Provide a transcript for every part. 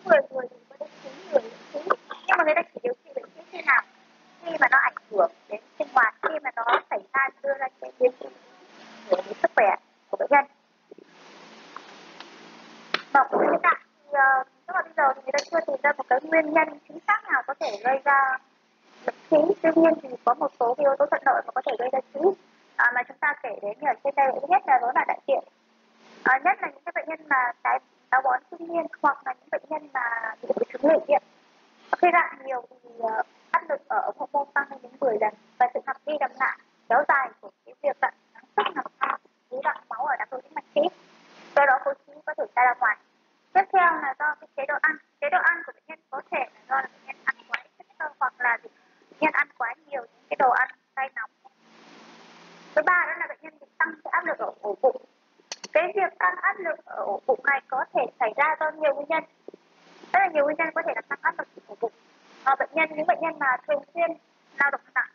người người thì có đăng ký người miễn phí, nhưng mà người ta chỉ điều trị bệnh phí khi nào, khi mà nó ảnh hưởng đến sinh hoạt, khi mà nó xảy ra đưa ra cái biến chứng của sức khỏe của bệnh nhân. Và cũng hiện tại thì tức là bây giờ thì người ta chưa tìm ra một cái nguyên nhân chính xác nào có thể gây ra bệnh khí. Tuy nhiên thì có một số cái yếu tố thuận lợi mà có thể gây ra khí mà chúng ta kể đến ở trên đây. Thứ nhất là đó là đại tiện, nhất là những cái bệnh nhân mà cái táo bón kinh niên hoặc là những bệnh nhân mà bị hội chứng lệ tiện. Khi rạn nhiều thì áp lực ở ống hậu môn tăng lên đến 10 lần, và sự lặp đi lặp lại kéo dài của cái việc tận năng suất nằm trong ứ đọng máu ở đám đối mạch khí, do đó khối khí có thể ra ngoài. Tiếp theo là do cái chế độ ăn. Chế độ ăn của bệnh nhân có thể là do là bệnh nhân ăn quá chất xơ, hoặc là bệnh nhân ăn quá nhiều những cái đồ ăn cay nóng. Thứ ba đó là bệnh nhân bị tăng cái áp lực ở ổ bụng. Cái việc tăng áp lực ở ổ bụng này có thể xảy ra do nhiều nguyên nhân. Rất là nhiều nguyên nhân có thể làm tăng áp lực ổ bụng. Những bệnh nhân mà thường xuyên lao động nặng,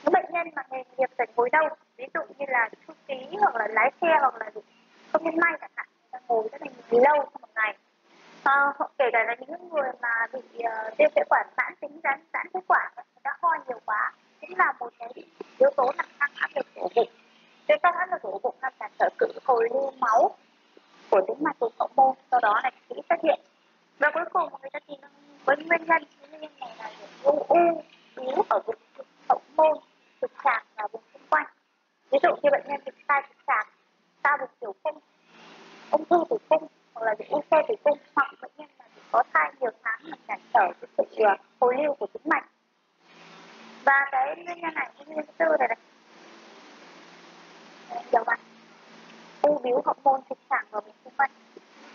những bệnh nhân mà nghề nghiệp phải ngồi lâu, ví dụ như là chu ký hoặc là lái xe hoặc là công nhân may chẳng hạn, ngồi rất là lâu trong một ngày. Kể cả là những người mà bị viêm phế quản mãn tính, giãn phế quản, người ta ho nhiều quá, cũng là một cái yếu tố làm tăng áp lực ổ bụng. Cái tăng áp lực ổ bụng làm cản trở sự hồi lưu máu của tĩnh mạch của hậu môn, sau đó là khí xuất hiện. Và cuối cùng người ta tìm với nguyên nhân này là u bướu ở vùng hậu môn, trực tràng và vùng xung quanh. Ví dụ như bệnh nhân bị sai trực tràng, xa vùng tiểu cung, ung thư tử cung, hoặc là bị u sơ tử cung, hoặc bệnh nhân mà có thai nhiều tháng làm cản trở sự hồi lưu của tĩnh mạch. Và cái nguyên nhân này, nguyên nhân thứ tư này đầu mặt, u bướu hậu môn, trực tràng và vùng xung quanh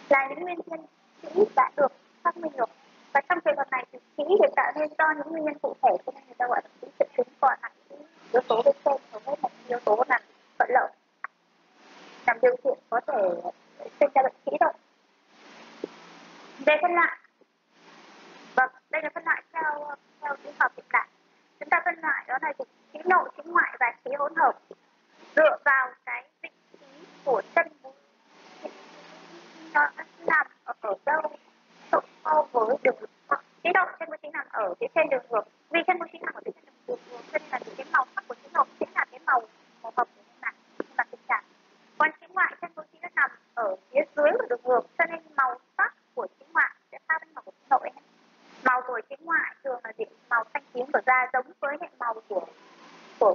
là những nguyên nhân kỹ đã được xác minh rồi. Và trong trường hợp này thì kỹ hiện tại nên do những nguyên nhân cụ thể, cho nên người ta gọi là kỹ triệu chứng, còn lại yếu tố bên trên hầu hết là yếu tố làm thuận lợi, làm điều kiện có thể sinh ra bệnh kỹ thôi. Về phân loại, vâng, đây là phân loại theo y học hiện đại. Chúng ta phân loại đó là khí nội, khí ngoại và khí hỗn hợp dựa vào cái vị trí của chân mũi, nó nằm ở đâu so với đường ruột. Khí nội chân mũi chính nằm ở phía trên đường ruột, vì chân mũi chính nằm ở phía trên đường ruột cho nên là cái màu sắc của khí nội chính là cái màu hợp của mặt tình trạng. Còn khí ngoại chân mũi chính nó nằm ở phía dưới của đường ruột, cho nên màu sắc của khí ngoại sẽ khác với màu của khí nội. Màu của khí ngoại thường là màu xanh tím của da, giống với màu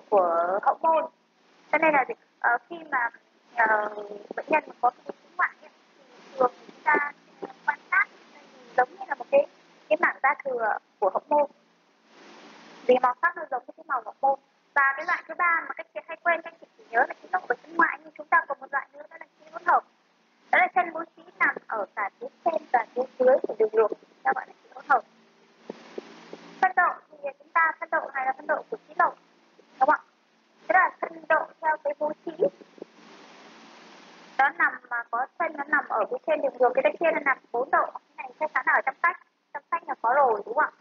của hậu môn. Cho nên là khi mà bệnh nhân có khí ngoại thì thường chúng ta quan sát giống như là một cái mảng da thừa của hậu môn, vì màu sắc nó giống với cái màu hậu môn. Và cái loại thứ ba mà các chị hay quên, các chị chỉ nhớ là khí nội và khí ngoại, nhưng chúng ta còn một loại nữa đó là khí hỗn hợp. Đó là chân mũi khí nằm ở cả phía trên và phía dưới của đường ruột, chúng ta gọi là khí hỗn hợp. Phân độ thì chúng ta phân độ này là phân độ của khí nội, đúng không ạ? Thế là phân độ theo cái bố trí, nó nằm mà có chân nó nằm ở phía trên đường ruột, cái kia nó nằm 4 độ. Cái này chắc chắn là ở trong sách là có rồi, đúng không ạ?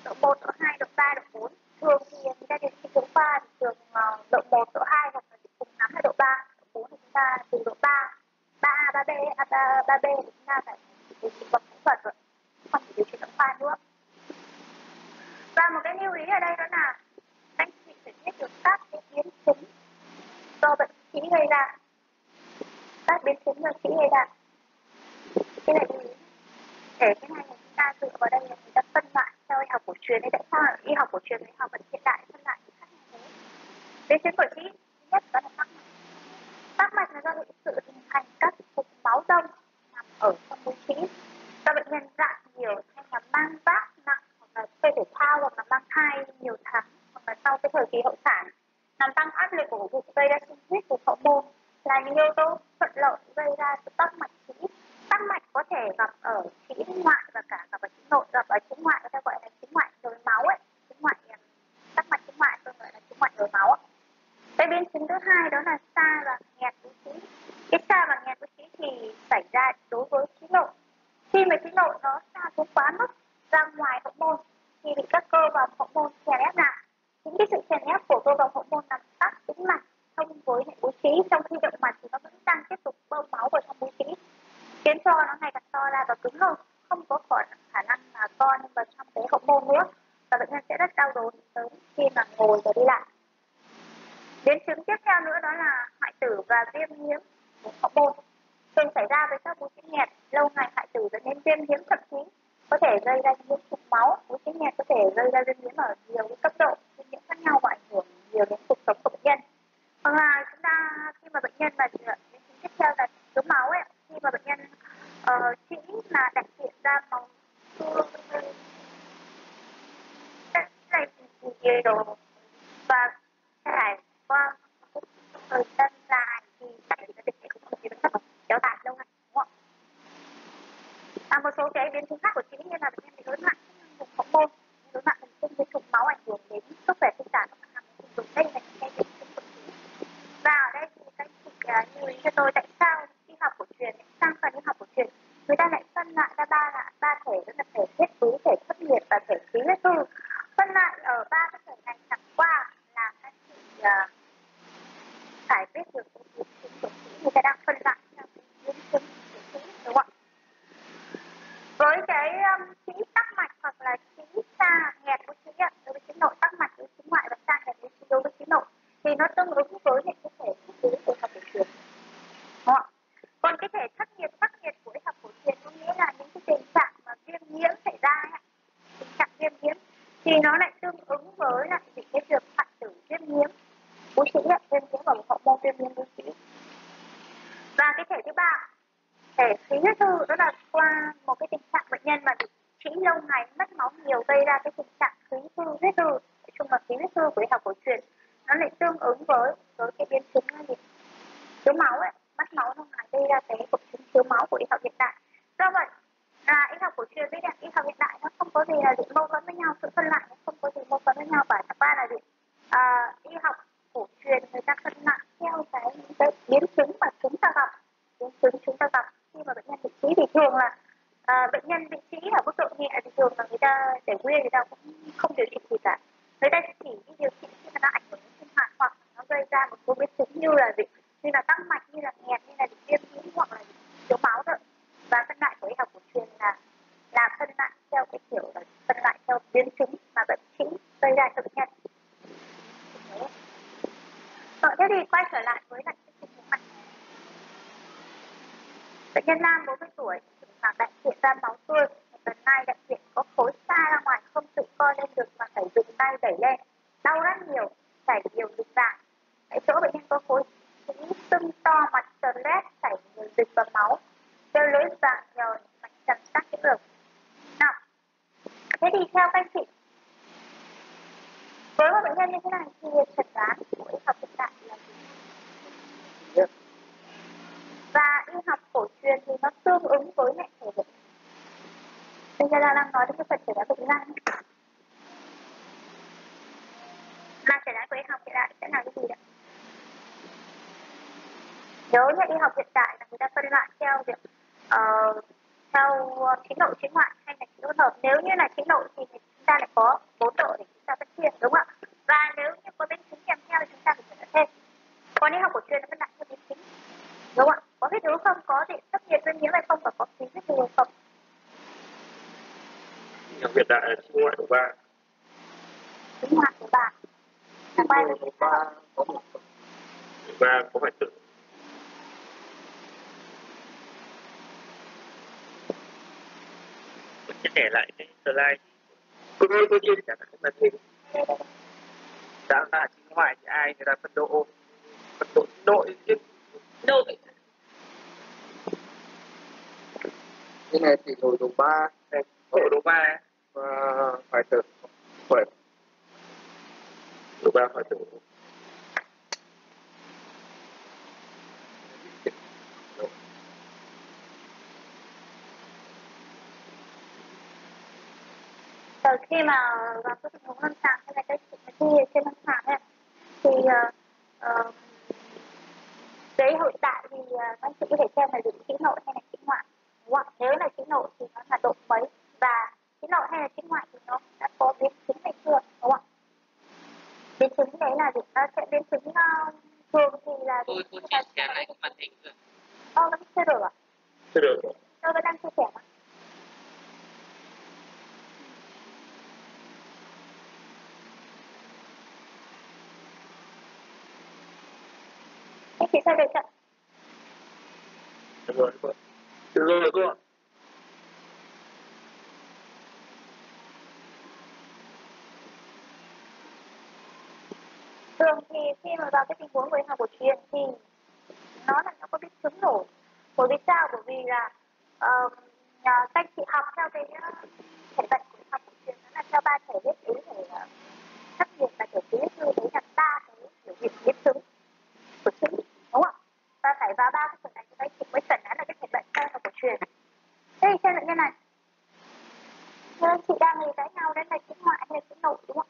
Độ 1, độ 2, độ 3, độ 4. Thường thì người ta điều trị tổng khoa thì thường độ 1, độ 2 hoặc là cùng lắm là độ 3, độ 4 thì chúng ta từ độ 3, 3A, 3B, 3B thì chúng ta phải điều trị bằng phẫu thuật rồi, không phải điều trị tổng khoa nữa. Và một cái lưu ý ở đây đó là anh chị phải biết được các cái biến chứng do bệnh khí gây ra, các biến chứng do khí gây ra. Cái này lưu ý để cái này chúng ta dựa vào đây là người ta phân loại theo y học cổ truyền. Tại sao y học cổ truyền và y học hiện đại phân loại khác như thế? Biến chứng của khí thứ nhất đó là tắc mạch. Tắc mạch là do sự hình thành các cục máu đông nằm ở trong mũi khí. Do bệnh nhân rạn nhiều hay là mang vác nặng, hoặc là chơi thể thao, hoặc là mang thai nhiều tháng, hoặc là sau cái thời kỳ hậu sản, làm tăng áp lực của bụng, gây ra xuất huyết của hậu môn, là những yếu tố thuận lợi gây ra sự tắc mạch khí. Tắc mạch có thể gặp ở khí ngoại và cả gặp ở khí nội. Gặp ở khí ngoại người ta gọi là khí ngoại nhồi máu ấy, khí ngoại tắc mạch khí ngoại tôi gọi là khí ngoại nhồi máu ấy. Cái biến chứng thứ hai đó là xa và nghẹt mũi khí. Cái xa và nghẹt mũi khí thì xảy ra đối với khí nội. Khi mà khí nội nó xa xuống quá mức ra ngoài hậu môn thì bị các cơ vào hậu môn chèn ép lại. Những cái sự chèn ép của cơ vào hậu môn làm tắc tĩnh mạch thông với mũi khí, trong khi động mạch thì nó vẫn đang tiếp tục bơm máu vào trong mũi khí, khiến cho nó ngày càng to ra và cứng hơn. không có khả năng là con vào trong cái hậu môn nữa, và bệnh nhân sẽ rất đau đớn sớm khi mà ngồi và đi lại. Biến chứng tiếp theo nữa đó là hoại tử và viêm nhiễm của hậu môn, thường xảy ra với các bú trĩ nghẹt lâu ngày. Hoại tử dẫn đến viêm nhiễm, thậm chí có thể gây ra nhiễm trùng máu. Bú trĩ nghẹt có thể gây ra viêm nhiễm ở nhiều cấp độ, viêm nhiễm khác nhau và ảnh hưởng nhiều đến cuộc sống của bệnh nhân. Hoặc là chúng ta khi mà bệnh nhân mà biến chứng tiếp theo là thiếu máu ấy, khi mà bệnh nhân trĩ mà đại diện ra màu này gì đồ và trải qua một thời gian dài thì tại vì tình trạng của nó kéo dài lâu ngày, đúng không ạ? Một số cái biến chứng khác của trĩ như là bệnh nhân bị rối loạn vùng hậu môn, rối loạn thần kinh, với trùng máu ảnh hưởng đến sức khỏe sinh sản của các vùng dùng. Đây là những cái biến chứng của trĩ. Và ở đây thì các chị lưu ý cho tôi tại sao y học cổ truyền sang phần y học cổ truyền người ta lại phân loại ra ba thể, đó là thể huyết túy, thể thất nhiệt và thể khí huyết thư. Phân loại ở ba cái thể này chẳng qua là các chị phải biết được cái biến chứng của trĩ, người ta đang phân loại theo cái biến chứng của trĩ, đúng không ạ? Với cái trĩ tắc mạch hoặc là trĩ xa nghẹt của trĩ, đối với trĩ nội tắc mạch, đối với trĩ ngoại và xa nghẹt đối với trĩ nội thì nó tương ứng với những cái thể huyết túy của học cổ truyền, đúng không? Còn cái thể thất nhiệt, tắc nhiệt của học cổ truyền có nghĩa là những cái tình trạng mà viêm nhiễm xảy ra, tình trạng viêm nhiễm thì nó lại tương ứng với lại cái việc hoại tử, viêm nhiễm bú trĩ, viêm nhiễm ở hậu môn, viêm nhiễm bú trĩ. Và cái thể thứ ba, thể khí huyết thư, đó là qua một cái tình trạng bệnh nhân mà bị trĩ lâu ngày, mất máu nhiều, gây ra cái tình trạng khí thư huyết thư. Nói chung là khí huyết thư của y học cổ truyền nó lại tương ứng với cái biến chứng là gì? Thiếu máu ấy, mất máu lâu ngày gây ra cái hội chứng thiếu máu của y học hiện đại. Do vậy là y học cổ truyền với y học hiện đại nó không có gì là mâu thuẫn với nhau, sự phân loại nó không có gì mâu thuẫn với nhau cả. Chẳng qua là gì? Y học cổ truyền người ta phân loại theo những cái biến chứng mà chúng ta gặp, khi mà bệnh nhân bị trĩ thì thường là bệnh nhân bị trĩ ở mức độ nhẹ thì thường là người ta để nguyên, người ta cũng không điều trị gì cả, người ta chỉ điều trị khi mà nó ảnh hưởng đến sinh hoạt hoặc nó gây ra một số biến chứng như là gì, như là tăng mạch, như là nghẹt, như là viêm nhiễm hoặc là thiếu máu thôi. Và phân loại của y học cổ truyền là phân loại theo cái kiểu là phân loại theo biến chứng mà bệnh trĩ gây ra cho bệnh nhân. Thế thì quay trở lại với lại cái tình huống này. Bệnh nhân nam 40 tuổi mà đại diện ra máu tươi, lần này đại diện có khối xa ra ngoài, không tự co lên được mà phải dùng tay đẩy lên, đau rất nhiều, chảy nhiều dịch vàng. Tại chỗ bệnh nhân có khối sưng to, mặt tròn lét, chảy nhiều dịch và máu, đeo lưỡi vàng nhờn, mạch trần tắc cái đường. Nào, thế thì theo các anh chị, với một bệnh nhân như thế này thì chẩn đoán của y học hiện đại là gì? Và y học cổ truyền thì nó tương ứng với lại thể bệnh. Bây giờ đang nói đến cái phần chẩn đoán bệnh gan. Là chẩn đoán của y học hiện đại sẽ là cái gì ạ? Nhớ là y học hiện đại là người ta phân loại theo việc theo trĩ nội, trĩ ngoại hay là trĩ hỗn hợp. Nếu như là trĩ nội thì chúng ta lại có 4 độ để chúng ta phân chia, đúng không ạ? Và nếu như có biến chứng kèm theo thì chúng ta phải chẩn đoán thêm. Còn y học cổ truyền nó phân loại theo biến chứng, đúng không ạ? Có huyết ứ không, có gì thất nhiệt, viêm nhiễm hay không, và có khí huyết thư không? Y học hiện đại là trĩ ngoại độ 3. Trĩ ngoại độ 3. Độ 3 có một. Độ 3 có hoại tử. Mình sẽ để lại cái slide. Cô chia sẻ lại là gì? Đã là trĩ ngoại thì ai người ta phân độ nội chứ. Nội. Cái này thì độ 3, độ 3 và hoại tử. Độ 3 hoại tử. Khi mà gặp cái tình huống lâm sàng hay là cái khi trên lâm sàng ấy, thì cái hội tại thì anh chị có thể xem là được trĩ nội hay là trĩ ngoại, đúng không? Nếu là trĩ nội thì nó là độ mấy, và trĩ nội hay là trĩ ngoại thì nó đã có biến chứng hay chưa, đúng không? Biến chứng đấy là gì? Nó sẽ biến chứng thường thì là cô chia sẻ lại cái màn hình rồi. Vẫn chưa được à? Chưa được. Tôi vẫn đang chia sẻ mà. Anh chị xem được chưa? Được rồi cô ạ. Được rồi cô ạ. Thường thì khi mà vào cái tình huống của y học cổ truyền thì nó có biến chứng nổi. Bởi vì sao? Bởi vì là các anh chị học theo cái thể bệnh của y học cổ truyền, nó là theo 3 thể huyết ứ thể thất nghiệp và thể khí huyết ứ, đấy là 3 cái biểu hiện biến chứng của chứng, đúng không? Ta phải vào 3 cái phần này thì các anh chị mới chẩn đoán là cái thể bệnh theo y học cổ truyền. Thế thì xem bệnh nhân này, anh chị đang nghĩ cãi nhau đến là chứng ngoại hay là chứng nội, đúng không?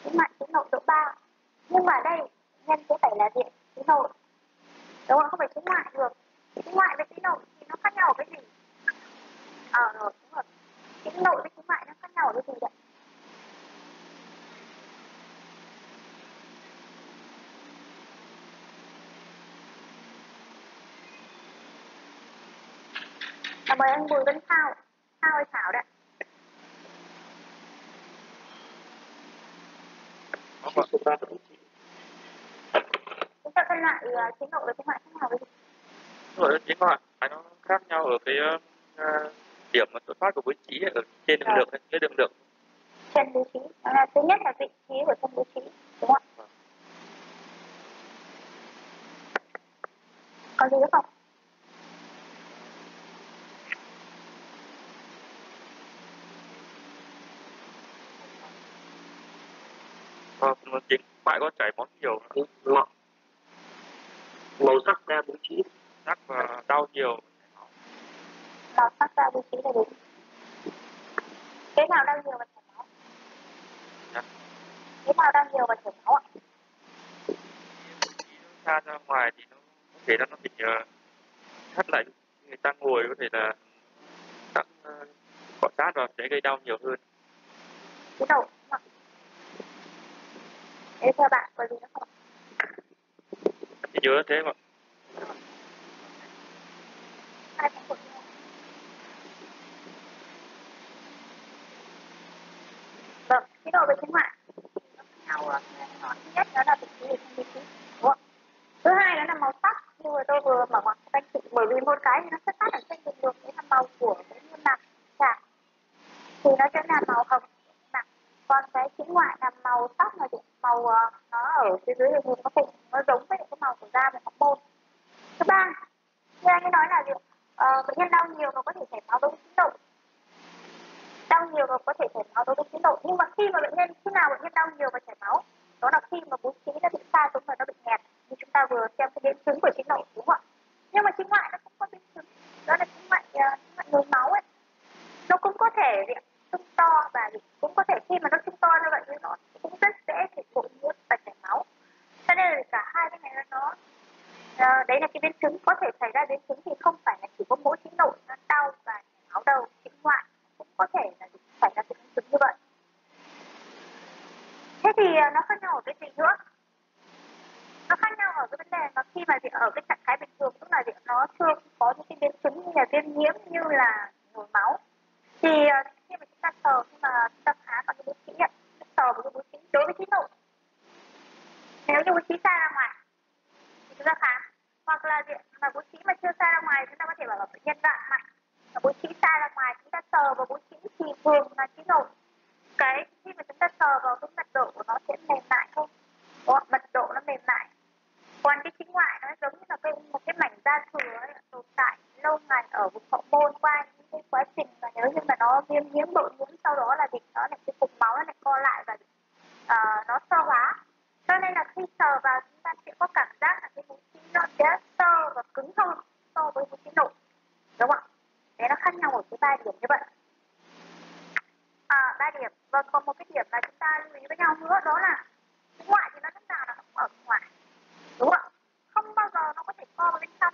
Chứng ngoại, chứng nội độ 3. Nhưng mà đây nhân sẽ phải là diện chứng nội, đúng không? Không phải chứng ngoại được. Chứng ngoại với chứng nội thì nó khác nhau ở cái gì? Rồi, đúng rồi. Chứng nội với chứng ngoại nó khác nhau ở cái gì vậy? Mời anh Bùi Văn Thao, Thao hay Thảo đấy. Chúng ta phân loại chứng nội với chứng ngoại khác nhau với gì? Chứng nội với chứng ngoại nó khác nhau ở cái điểm mà xuất phát của bố trí ở trên đường lượng hay dưới đường lượng. Chân bố trí, đó là thứ nhất là vị trí của chân bố trí, đúng không? Có gì nữa không? Chứng ngoại có chảy máu nhiều, đúng không? Màu sắc ra bố trí, sắc và đau nhiều. Màu sắc ra bố trí là đúng. Cái nào đau nhiều và chảy máu? Cái nào đau nhiều và chảy máu ạ? Xa ra ngoài thì nó có thể là nó bị thắt lại, người ta ngồi có thể là các cọ sát vào sẽ gây đau nhiều hơn. Cái đầu, đúng không? Thế theo bạn có gì nữa không? Em nhớ thế mà. Vâng, cái độ với chứng ngoại nó khác nhau. Thứ nhất đó là vị trí của chân bố trí, đúng không? Thứ hai đó là màu sắc, như mà tôi vừa mở ngoặc cho anh chị, bởi vì một cái thì nó xuất phát ở trên đường được, đấy là màu của cái niêm mạc chạc thì nó sẽ là màu hồng nặng, còn cái chứng ngoại là màu sắc là màu nó ở phía dưới đường nó cùng, nó giống với cái màu của da và học môn. Thứ ba, như anh ấy nói là bệnh nhân đau nhiều và có thể chảy máu đối với chứng nội, đau nhiều và có thể chảy máu đối với chứng nội, nhưng mà khi mà khi nào bệnh nhân đau nhiều và chảy máu, đó là khi mà bố trí nó bị xa xuống và nó bị nghẹt, như chúng ta vừa xem cái biến chứng của chứng nội, đúng không ạ? Nhưng mà chứng ngoại nó cũng có biến chứng, đó là chứng ngoại nhồi máu ấy, nó cũng có thể sưng to và cũng có thể khi mà nó sưng to như vậy thì nó cũng rất dễ bị bội nhiễm và chảy máu. Cho nên là cả hai cái này nó đấy là cái biến chứng có thể xảy ra. Biến chứng thì không phải là chỉ có mỗi chứng nội nó đau và chảy máu đâu, chứng ngoại cũng có thể là xảy ra cái biến chứng như vậy. Thế thì nó khác nhau ở cái gì nữa? Nó khác nhau ở cái vấn đề mà khi mà ở cái trạng thái bình thường, tức là nó chưa có những cái biến chứng như là viêm nhiễm, như là nhồi máu, thì khi mà chúng ta sờ, khi mà chúng ta khám bằng cái bố trí sờ với cái bố trí đối với chứng nội, nếu như bố trí xa ra ngoài thì chúng ta khám, hoặc là mà bố trí mà chưa xa ra ngoài chúng ta có thể bảo là bệnh nhân vạn mạnh, và bố trí xa ra ngoài chúng ta sờ vào bố trí thì thường là chứng nội. Cái khi mà chúng ta sờ vào cái mật độ của nó sẽ mềm mại thôi, mật độ nó mềm mại. Còn cái chứng ngoại nó giống như là một cái mảnh da thừa ấy, tồn tại lâu ngày ở vùng hậu môn qua những cái quá trình mà nếu như mà nó viêm nhiễm, bội nhiễm, sau đó là nó lại cái cục máu nó lại co lại và nó xơ hóa. Cho nên là khi sờ vào chúng ta sẽ có cảm giác là cái bố trí nó sẽ xơ và cứng hơn so với bố trí nội, đúng không ạ? Đấy, nó khác nhau ở cái 3 điểm như vậy. 3 điểm. Và còn một cái điểm là chúng ta lưu ý với nhau nữa, đó là chứng ngoại thì nó lúc nào là ở ngoài, đúng không ạ? Không bao giờ nó có thể co vào bên trong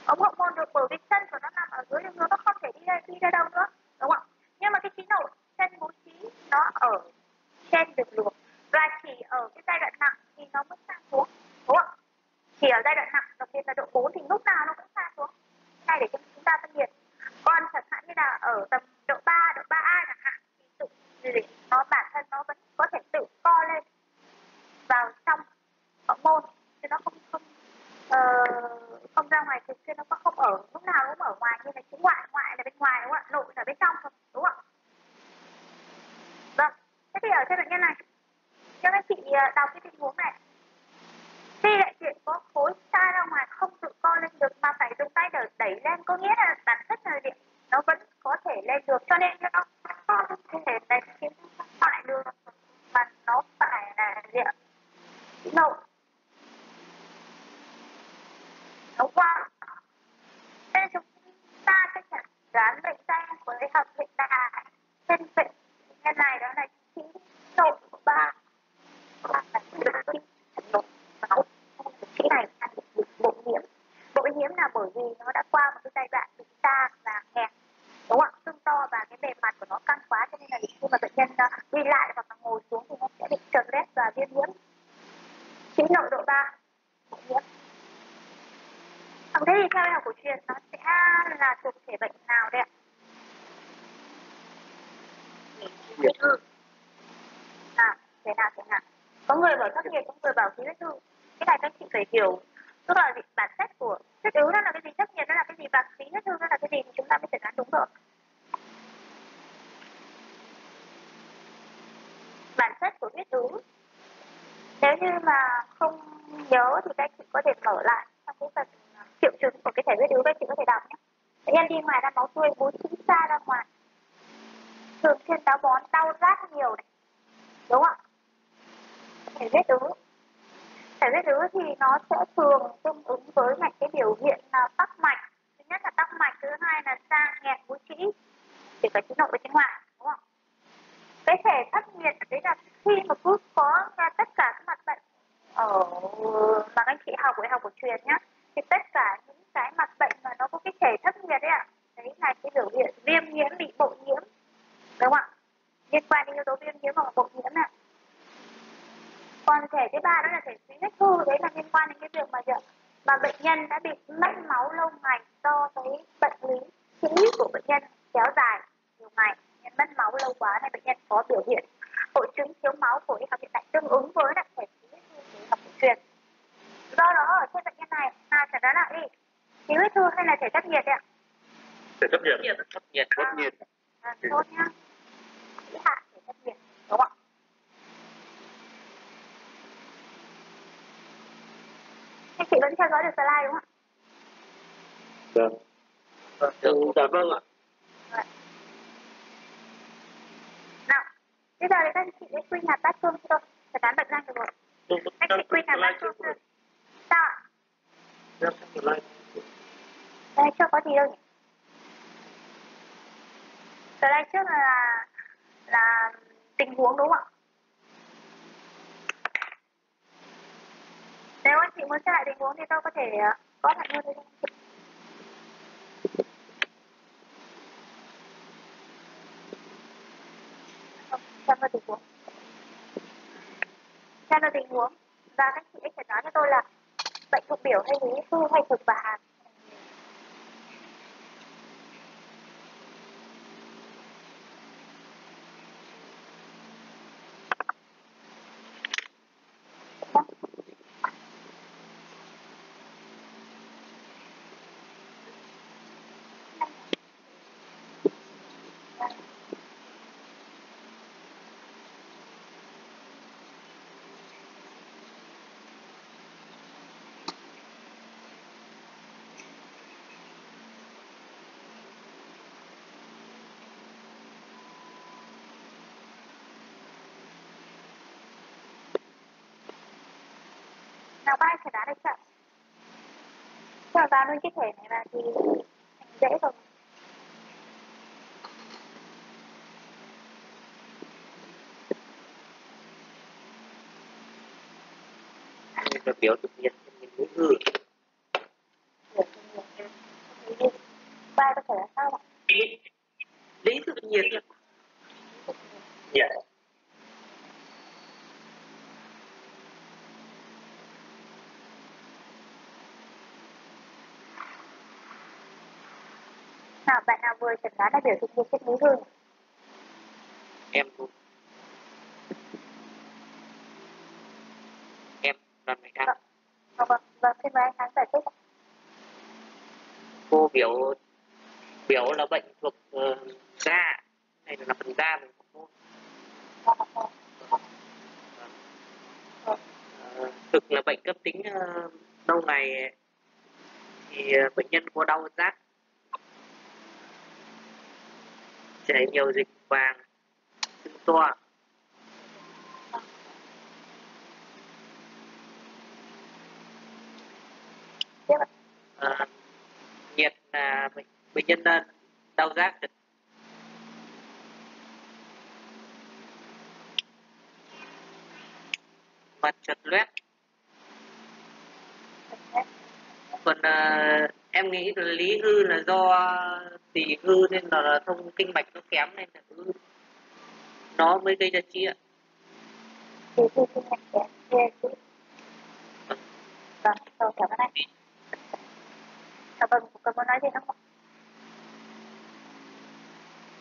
ống hậu môn được, bởi vì chân của nó nằm ở dưới đường nó không thể đi ra đâu nữa, đúng không ạ? Nhưng mà cái trí nội chân bố trí nó ở trên đường ruột, và chỉ ở cái giai đoạn nặng thì nó mới xa xuống, đúng không ạ? Chỉ ở giai đoạn nặng, đặc biệt là độ 4 thì lúc nào nó cũng xa xuống, này để cho chúng ta phân biệt. Còn chẳng hạn như là ở tầm độ 3, độ 3A chẳng hạn thì nó bản thân nó vẫn có thể tự co lên vào trong hậu môn, giống ở ngoài như là chữ ngoại, ngoại là bên ngoài đúng không ạ, nội là bên trong đúng không ạ? Vâng, thế thì ở trên bệnh nhân này cho các chị đọc cái tình huống này. Khi đại diện có khối xa ra ngoài không tự co lên được mà phải dùng tay để đẩy lên, có nghĩa là bản chất là gì? Nó vẫn có thể lên được, cho nên nó không thể đánh kiếm lại được, mà nó phải là gì ạ? Chữ nội. Nó qua. Nên chúng ta sẽ chẩn đoán bệnh danh với học hiện đại trên bệnh nhân này, đó là chữ nội của ba. Ba là chữ nội máu. Chữ này là bộ nhiễm. Bộ nhiễm là bởi vì nó đã qua một cái giai đoạn bị ta và nghẹt, đúng không ạ? Sưng to và cái bề mặt của nó căng quá, cho nên là khi mà bệnh nhân đi lại hoặc là ngồi xuống thì nó sẽ bị trật rét và viêm nhiễm. Chữ nội độ 3, bộ nhiễm. Thế thì theo y học cổ truyền nó sẽ là thuộc thể bệnh nào đây ạ? Huyết ư. Thế nào? Có người bảo thấp nhiệt, có người bảo khí huyết ư. Cái này các chị phải hiểu, tức là bản chất của huyết ứ nó là cái gì, thấp nhiệt nó là cái gì, và khí huyết ư nó là cái gì thì chúng ta mới chẩn đoán đúng rồi. Bản chất của huyết ứ, nếu như mà không nhớ thì các chị có thể mở lại trong cái phần triệu chứng của cái thể huyết ứ, các chị có thể đọc nhé. Bệnh nhân đi ngoài ra máu tươi bố trí xa ra ngoài, thường xuyên táo bón, đau rát nhiều này, đúng không ạ? Thể huyết ứ. Thể huyết ứ thì nó sẽ thường tương ứng với lại cái biểu hiện là tắc mạch. Thứ nhất là tắc mạch, thứ hai là da nghẹt búi trĩ, thì phải chữ nội và chữ ngoại, đúng không? Cái thể thấp nhiệt đấy là khi mà cứ có tất cả các mặt bệnh ở mà anh chị học của y học cổ truyền nhá, thì tất cả những cái mặt bệnh mà nó có cái thể thấp nhiệt đấy ạ, đấy là cái biểu hiện viêm nhiễm, bị bội nhiễm, đúng không ạ? Liên quan đến yếu tố viêm nhiễm và bội nhiễm này. Còn thể thứ ba đó là thể khí huyết ư, đấy là liên quan đến cái việc mà bệnh nhân đã bị mất máu lâu ngày do cái bệnh lý trĩ của bệnh nhân kéo dài nhiều ngày, nhân mất máu lâu quá nên bệnh nhân có biểu hiện hội chứng thiếu máu của y học hiện đại tương ứng với lại thể khí huyết ư của y học cổ truyền. Do đó ở trên bệnh nhân này chẩn đoán lại đi, khí huyết ư hay là thể thấp nhiệt đấy ạ? Thể thấp nhiệt. Thấp nhiệt. Tốt nhá. Hạ thể thấp nhiệt, đúng không ạ? Anh chị vẫn theo dõi được slide đúng không ạ? Dạ vâng ạ. Nào, bây giờ thì các anh chị sẽ quy nạp bát cơm cho tôi, chẩn đoán bệnh danh được rồi. Anh chị quy nạp bát cơm cho. Sao ạ? Đây chưa có gì đâu nhỉ? Slide trước là tình huống đúng không ạ? Nếu anh chị muốn xem lại tình huống thì tôi có thể có lại luôn đây. Xem vào tình huống. Xem vào tình huống và các chị sẽ nói cho tôi là bệnh thuộc biểu hay lý thư hay thực và hàn. Nào ba chẩn đoán được chưa? Cho vào luôn cái thể này vào thì dễ rồi. Là biểu thực nhiệt mình mới hư. Ba có thể là sao ạ? Lý thực nhiệt. Dạ. Nào bạn nào vừa chẩn đoán là biểu thực nhiệt trên lý hư? Em đoàn Mạnh An. Vâng, xin mời anh Thắng giải thích. Cô biểu Biểu là bệnh thuộc da, này là phần da mình hormone. Thực là bệnh cấp tính lâu ngày thì bệnh nhân có đau rát, chảy nhiều dịch vàng, sưng to. Nhiệt là bệnh nhân đau rát, mặt chật loét. Còn em nghĩ là lý hư là do tỳ hư nên là thông kinh mạch nó kém nên là nó mới gây ra chị ạ. Kinh mạch kém. Vâng, cảm ơn anh. Vâng, có muốn nói gì không?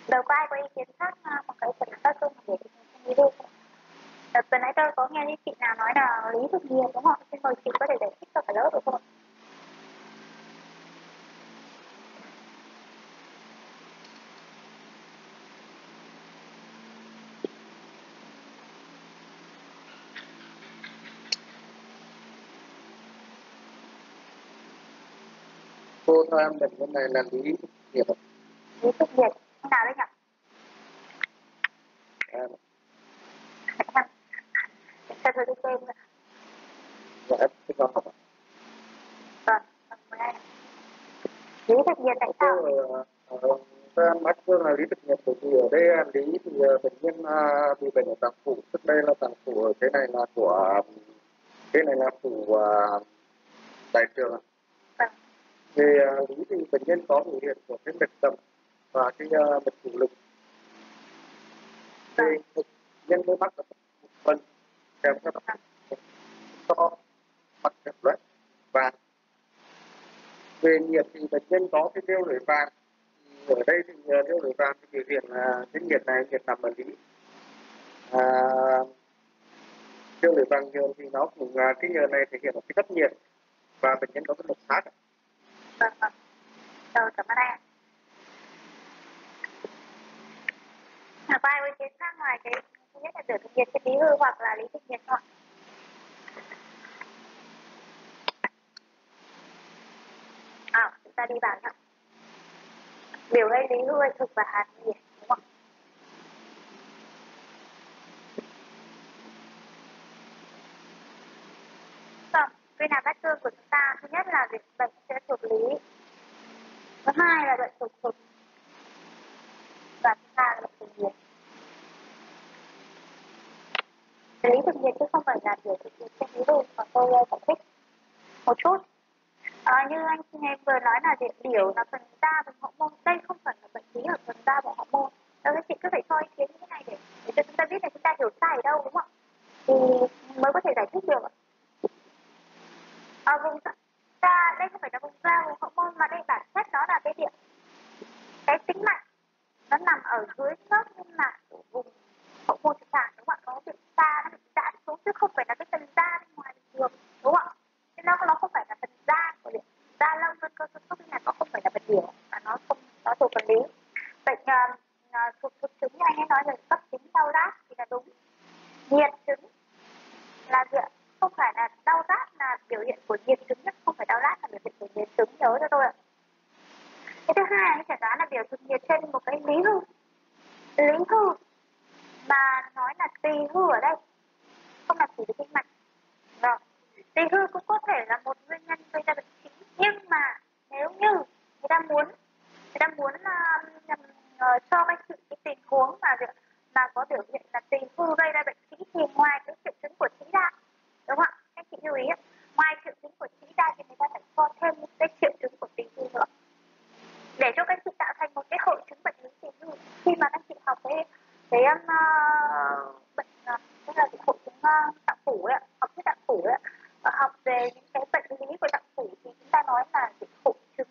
Đầu có ai có ý kiến khác một cái phần tác dụng để mình đi không? Vừa nãy tôi có nghe chị nào nói là lý thực nhiên đúng không? Xin mời chị có thể giải thích cho cả lớp được không? Cô cho em bệnh nhân này là lý thực nhiệt. Lý thực nhiệt, không nào đấy nhỉ? Cho tôi đi tên nữa. Dạ, em xin lỗi. Vâng, mời anh. Lý thực nhiệt tại sao? Em bắt là lý thực nhiệt bởi vì ở đây lý thì bệnh nhân bị bệnh ở tạng phủ, trước đây là tạng phủ ở cái này là của phủ đại trường. Vâng. Thì lý thì bệnh nhân có biểu hiện của cái mệt tầm và cái mệt chủ lực. Thì bệnh nhân mới mắc ở một phần kèm theo đó to, mặt chật loét và về nhiệt thì bệnh nhân có cái tiêu lưỡi vàng. Ở đây thì tiêu lưỡi vàng thì biểu hiện là cái nhiệt này nhiệt nằm ở lý. Tiêu lưỡi vàng nhờn thì nó cũng cái nhờn này thể hiện một cái thấp nhiệt và bệnh nhân có cái độc sát. Vâng, vâng. Rồi, cảm ơn anh. Có ai ý kiến khác ngoài cái thứ nhất là biểu thực nhiệt trên lý hư hoặc là lý thực nhiệt không? Chúng ta đi vào nhé. Biểu hay lý hư hay thực và hạt nhiệt đúng không? Vâng, quy nào bát cương của chúng ta thứ nhất là việc bệnh sẽ thuộc lý, thứ hai là bệnh thuộc thực và thứ ba là bệnh thuộc nhiệt. Lý thực nhiệt chứ không phải là biểu thực nhiệt trên lý hư, mà tôi giải thích một chút. Như anh em vừa nói là biểu là phần da và hậu môn, đây không phải là bệnh lý ở phần da và hậu môn. Các chị cứ phải cho ý kiến như thế này để cho chúng ta biết là chúng ta hiểu sai ở đâu đúng không? Thì mới có thể giải thích được. Vùng da, đây không phải là vùng da vùng hậu môn mà đây bản chất đó là cái điểm, cái tĩnh mạch nó nằm ở dưới lớp niêm mạc của vùng hậu môn trực tràng đúng không ạ? Nó bị da, nó bị giãn xuống chứ không phải là cái phần da bên ngoài bình thường đúng không ạ? Nên nó không phải là phần da của điểm da lông cơ cơ khớp này, nó không phải là vật biểu mà nó không, nó thuộc phần lý. Bệnh thuộc thực chứng như anh ấy nói là cấp tính đau rát thì là đúng. Nhiệt chứng là gì ạ? Không phải là đau rát là biểu hiện của nhiệt chứng, nhất không phải đau rát là biểu hiện của nhiệt chứng, nhớ cho tôi ạ. Cái thứ hai anh chẩn đoán là biểu thực nhiệt trên một cái lý hư. Lý hư mà nói là tỳ hư ở đây không là chỉ về kinh mạch. Rồi, tỳ hư cũng có thể là một nguyên nhân gây ra bệnh chính, nhưng mà nếu như người ta muốn cho cái tình huống mà có biểu hiện là tỳ hư gây ra bệnh trĩ thì ngoài cái triệu chứng của trĩ ra, đúng không ạ? Các chị lưu ý, ngoài triệu chứng của trĩ ra thì người ta phải cho thêm những cái triệu chứng của tỳ hư nữa để cho các chị tạo thành một cái hội chứng bệnh lý tỳ hư. Khi mà các chị học cái bệnh tức là hội chứng tạng phủ ấy, học cái tạng phủ ấy, học về những cái bệnh lý của tạng phủ thì chúng ta nói là hội chứng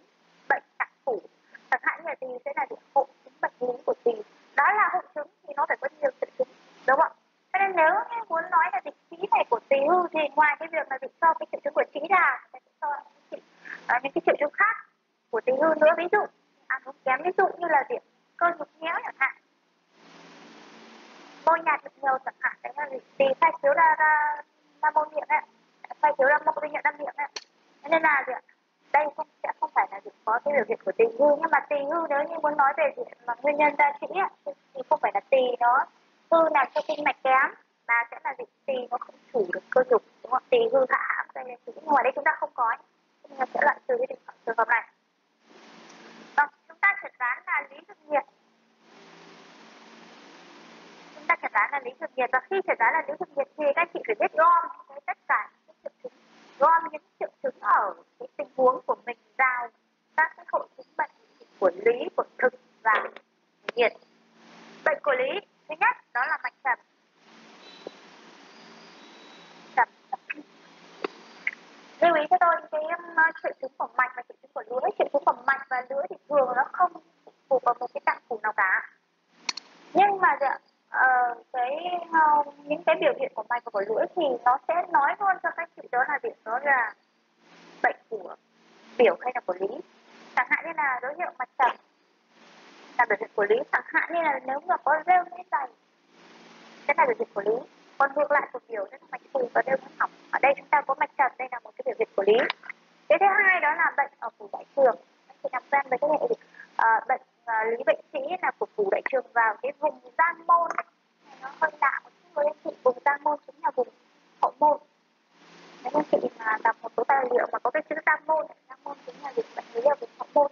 bệnh tạng phủ. Chẳng hạn như là tỳ sẽ là hội chứng bệnh lý của tỳ. Đó là hội chứng thì nó phải có nhiều triệu chứng, đúng không? Cho nên nếu như muốn nói là bệnh trĩ này của tỳ hư thì ngoài cái việc là bị cho cái triệu chứng của trĩ ra, sẽ cho những cái triệu chứng khác của tỳ hư nữa, ví dụ tốn kém, ví dụ như là việc cơ nhục nhẽo chẳng hạn, môi nhạt được nhiều chẳng hạn, đấy là tỳ khai chiếu ra môi miệng ấy, khai chiếu ra môi bên miệng ra miệng ấy. Nên là việc đây sẽ không phải là việc có cái biểu hiện của tỳ hư, nhưng mà tỳ hư nếu như muốn nói về việc mà nguyên nhân ra trĩ thì không phải là tỳ nó hư là cho kinh mạch kém, mà sẽ là việc tỳ nó không chủ được cơ dục, đúng không? Tỳ hư hạ áp đây là trĩ, nhưng mà đây chúng ta không có, nên là sẽ loại trừ cái trường hợp này. Vâng, chúng ta chẩn đoán là lý thực nhiệt. Chúng ta chẩn đoán là lý thực nhiệt, và khi chẩn đoán là lý thực nhiệt thì các chị phải biết gom cái tất cả những triệu chứng, gom những triệu chứng ở cái tình huống của mình vào các cái hội chứng bệnh của lý, của thực và nhiệt. Bệnh của lý thứ nhất đó là mạch trầm. Lưu ý cho tôi cái triệu chứng của mạch và triệu chứng của lưỡi. Triệu chứng của mạch và lưỡi thì thường nó không phụ vào một cái tạng phủ nào cả, nhưng mà những cái biểu hiện của mạch và của lưỡi thì nó sẽ nói luôn cho các chị đó là việc đó là bệnh của biểu hay là của lý. Chẳng hạn như là dấu hiệu mạch trầm là biểu hiện của lý, chẳng hạn như là nếu mà có rêu nấy dày sẽ là biểu hiện của lý, còn ngược lại của biểu sẽ là mạch phù và rêu nấy mỏng. Ở đây chúng ta có mạch trầm, đây là một cái biểu hiện của lý. Cái thứ hai đó là bệnh ở phủ đại trường. Anh chị làm quen với cái hệ bệnh lý bệnh sĩ là của phủ đại trường vào cái vùng giang môn, nó hơi lạ một chút với anh chị. Vùng giang môn chính là vùng hậu môn. Nếu anh chị mà đọc một số tài liệu mà có cái chữ giang môn chính là dịch bệnh lý ở vùng hậu môn,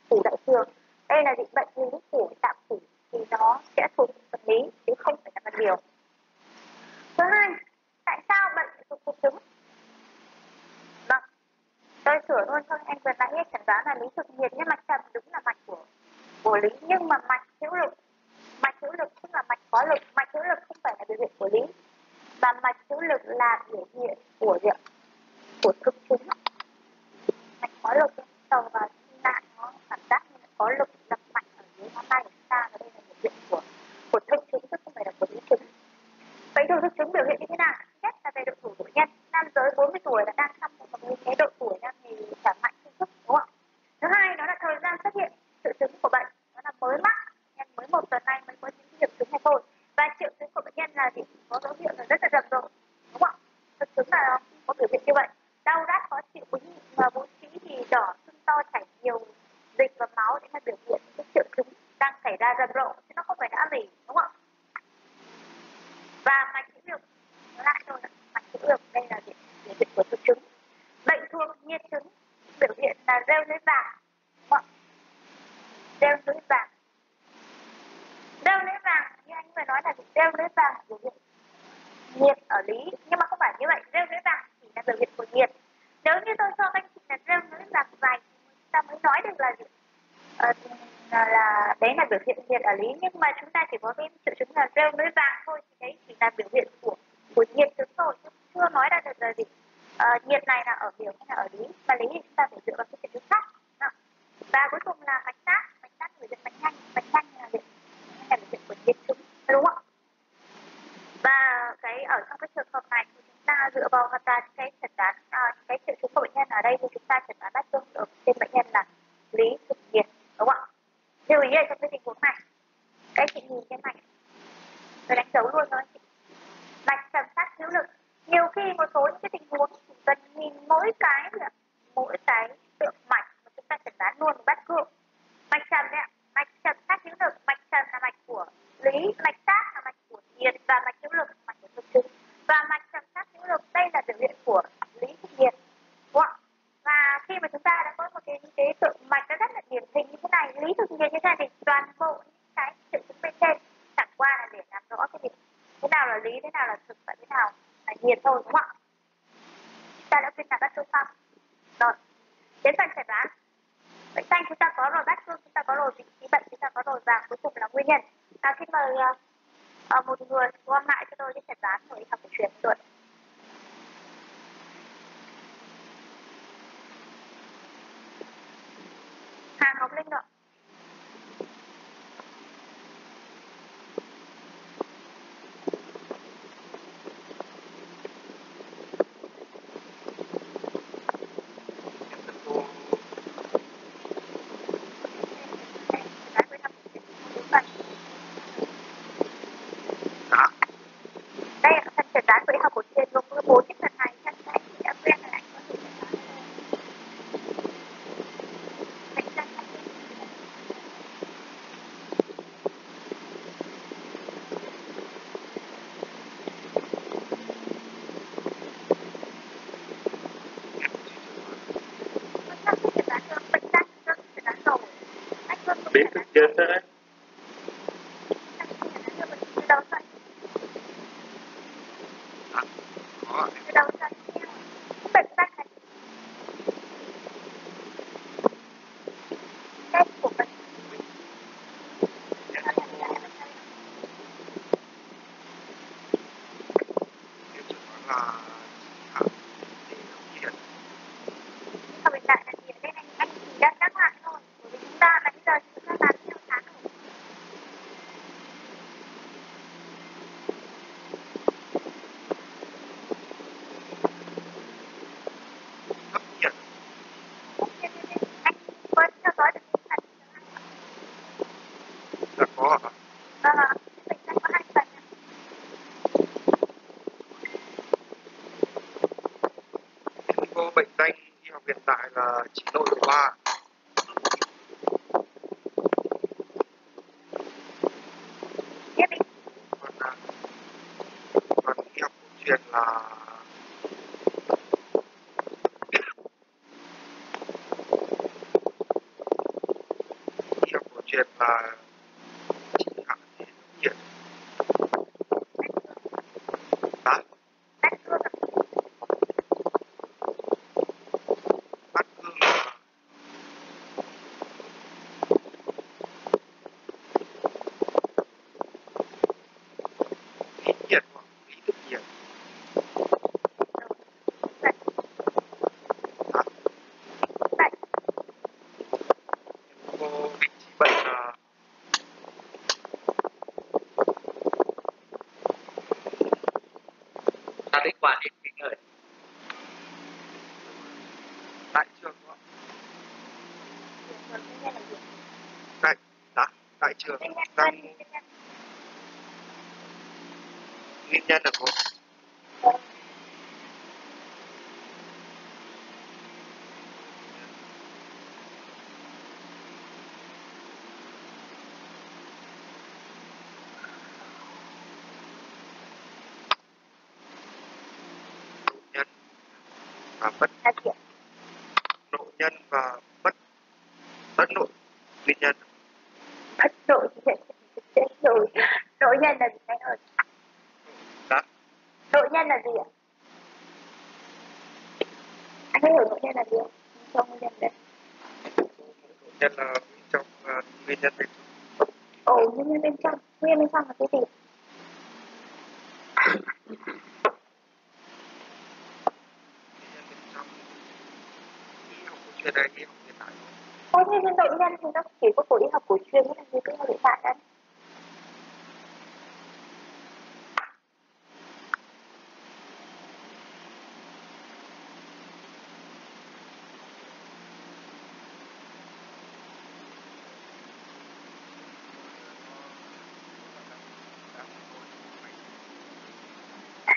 phủ đại trường. Đây là dịch bệnh lý của tạng phủ thì nó sẽ thuộc bệnh lý chứ không phải là bệnh biểu. Thứ hai, tại sao bệnh thuộc triệu chứng? Vâng, tôi sửa luôn cho anh vừa nãy chẩn đoán là lý thực nhiệt, nhưng mạch trầm đúng là mạch của lý, nhưng mà mạch hữu lực tức là mạch có lực. Mạch hữu lực không phải là biểu hiện của lý, và mạch hữu lực là biểu hiện của thực chứng. Mạch có lực đầu vào nạn nó cảm giác như là có lực đập mạnh ở dưới ngón tay của chúng ta, và đây là biểu hiện của thực chứng chứ không phải là của lý chứng. Vậy thì thực chứng biểu hiện như thế nào? Nhất là về độ tuổi của bệnh nhân. Nam giới 40 tuổi là đang trong một cái độ tuổi đang thì giảm mạnh sinh thức, đúng không? Thứ hai đó là thời gian xuất hiện triệu chứng của bệnh, đó là mới mắc, nhân mới 1 tuần nay mới có những triệu chứng này thôi. Và triệu chứng của bệnh nhân là gì? Có dấu hiệu là rất là rầm rộ, đúng không? Thực chứng là có biểu hiện như vậy. Đau rát khó chịu, và bố trí thì đỏ, sưng to, chảy nhiều dịch và máu, để là biểu hiện cái triệu chứng đang xảy ra rầm rộ, chứ nó không phải đã lì, đúng không? Và mạch hữu lực, lại rồi, mạch hữu lực đây là biểu hiện của thực chứng. Bệnh thuộc nhiệt chứng biểu hiện là rêu nối vàng, đúng không? Rêu nối vàng như anh vừa nói là rêu nối vàng biểu hiện nhiệt ở lý, nhưng mà không phải như vậy. Rêu nối vàng chỉ là biểu hiện của nhiệt. Nếu như tôi cho anh chị là rêu nối vàng dày, ta mới nói được là là đấy là biểu hiện nhiệt ở lý, nhưng mà chúng ta chỉ có cái triệu chứng là rêu nối vàng thôi, thì đấy chỉ là biểu hiện của nhiệt chứng thôi, chứ chưa nói ra được là gì nhiệt này là ở biểu hay là ở lý, mà lý thì chúng ta phải dựa vào cái triệu chứng khác. Và cuối cùng là mạch tác biểu hiện mạch nhanh là biểu hiện của nhiệt chứng, đúng không? Và cái ở trong cái trường hợp này thì chúng ta dựa vào hoàn toàn cái chẩn đoán cái triệu chứng của bệnh nhân ở đây, thì chúng ta chẩn đoán bát tương ở trên bệnh nhân là lý thực nhiệt, đúng không ạ? Lưu ý ở trong cái tình huống này, các chị nhìn cái mạch, tôi đánh dấu luôn thôi chị. Mạch trầm sát hữu lực, nhiều khi một số những cái tình huống chỉ cần nhìn mỗi cái tượng mạch mà chúng ta chẩn đoán luôn một bát cương. Mạch trầm đấy ạ, mạch trầm sát hữu lực. Mạch trầm là mạch của lý, mạch sát là mạch của nhiệt, và mạch hữu lực là mạch của thực chứng. Và mạch trầm sát hữu lực đây là biểu hiện của lý thực nhiệt, đúng không? Và khi mà chúng ta đã có một cái tượng mạch nó rất là điển hình như thế này, lý thực nhiệt như thế này, thì toàn bộ những cái triệu chứng bên trên chẳng qua là để làm rõ cái việc thế nào là lý, thế nào là thực, và thế nào là nhiệt thôi, đúng không ạ? Chúng ta đã khuyên đạt bát cương xong rồi, đến phần chẩn đoán. Bệnh xanh chúng ta có rồi, bát cương chúng ta có rồi, vị trí bệnh chúng ta có rồi, và cuối cùng là nguyên nhân. Xin mời một người gom lại cho tôi cái chẩn đoán của y học cổ truyền rồi. Hàng Ngọc Linh rồi. của y học cổ truyền gồm có 4 cái phần này, thân này thì đã quen rồi, anh có thể nói bệnh răng hạch. Biết được chưa thế? Bệnh danh y học hiện tại là chỉ nội độ 3. Còn y học cổ truyền là chỉ hạn thì hiện tá bát cương là lý nhiệt hoặc lý tự nhiệt. Cô vị trí bệnh là liên quan đến cái người đại trường không ạ? Đại trường đang nguyên nhân là có nhân và bất nội nhân và bất nội nguyên nhân. Nội nhân là gì anh ơi? Nội nhân là gì ạ? Anh thấy hiểu nội nhân là gì không? Trong nguyên nhân đấy. Nội nhân là trong nguyên nhân bên trong. Nguyên nhân bên trong. Nguyên nhân bên trong là cái gì? Nguyên nhân bên trong y học cổ truyền hay y học hiện tại? Nguyên nhân nội nhân thì nó chỉ có của y học cổ truyền với là gì cái hiện tại đấy.